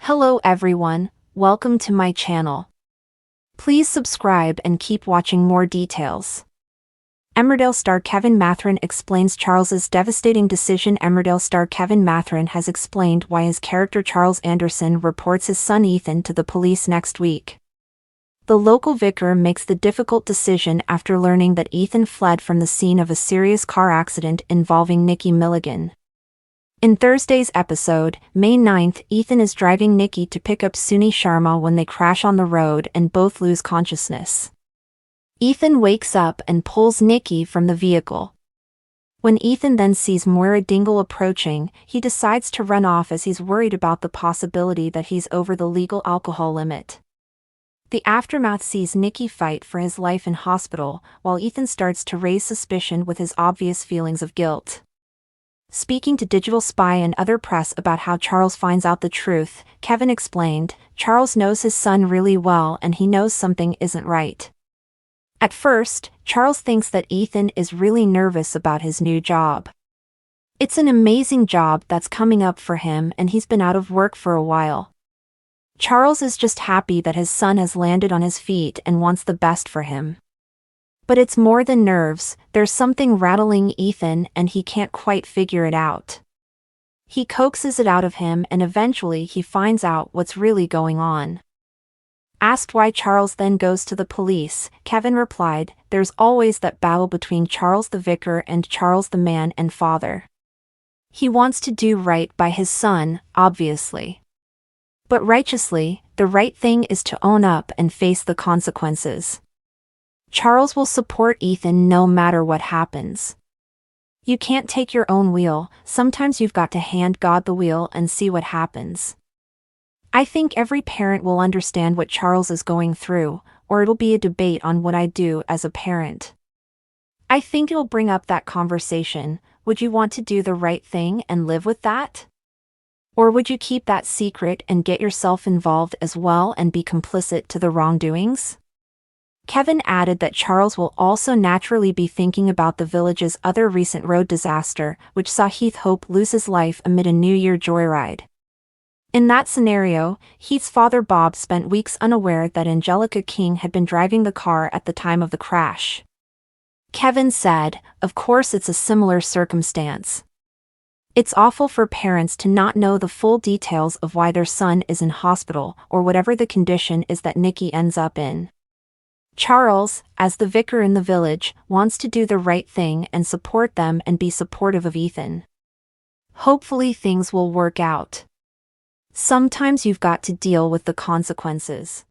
Hello everyone, welcome to my channel. Please subscribe and keep watching more details. Emmerdale star Kevin Mathurin explains Charles's devastating decision. Emmerdale star Kevin Mathurin has explained why his character Charles Anderson reports his son Ethan to the police next week. The local vicar makes the difficult decision after learning that Ethan fled from the scene of a serious car accident involving Nikki Milligan. In Thursday's episode, May 9th, Ethan is driving Nikki to pick up Suni Sharma when they crash on the road and both lose consciousness. Ethan wakes up and pulls Nikki from the vehicle. When Ethan then sees Moira Dingle approaching, he decides to run off as he's worried about the possibility that he's over the legal alcohol limit. The aftermath sees Nikki fight for his life in hospital, while Ethan starts to raise suspicion with his obvious feelings of guilt. Speaking to Digital Spy and other press about how Charles finds out the truth, Kevin explained, "Charles knows his son really well and he knows something isn't right." At first, Charles thinks that Ethan is really nervous about his new job. It's an amazing job that's coming up for him and he's been out of work for a while. Charles is just happy that his son has landed on his feet and wants the best for him. But it's more than nerves, there's something rattling Ethan and he can't quite figure it out. He coaxes it out of him and eventually he finds out what's really going on. Asked why Charles then goes to the police, Kevin replied, "There's always that battle between Charles the vicar and Charles the man and father. He wants to do right by his son, obviously. But righteously, the right thing is to own up and face the consequences. Charles will support Ethan no matter what happens. You can't take your own wheel, sometimes you've got to hand God the wheel and see what happens. I think every parent will understand what Charles is going through, or it'll be a debate on what I do as a parent. I think it'll bring up that conversation, would you want to do the right thing and live with that? Or would you keep that secret and get yourself involved as well and be complicit to the wrongdoings?" Kevin added that Charles will also naturally be thinking about the village's other recent road disaster, which saw Heath Hope lose his life amid a New Year joyride. In that scenario, Heath's father Bob spent weeks unaware that Angelica King had been driving the car at the time of the crash. Kevin said, "Of course it's a similar circumstance. It's awful for parents to not know the full details of why their son is in hospital or whatever the condition is that Nikki ends up in. Charles, as the vicar in the village, wants to do the right thing and support them and be supportive of Ethan. Hopefully things will work out. Sometimes you've got to deal with the consequences."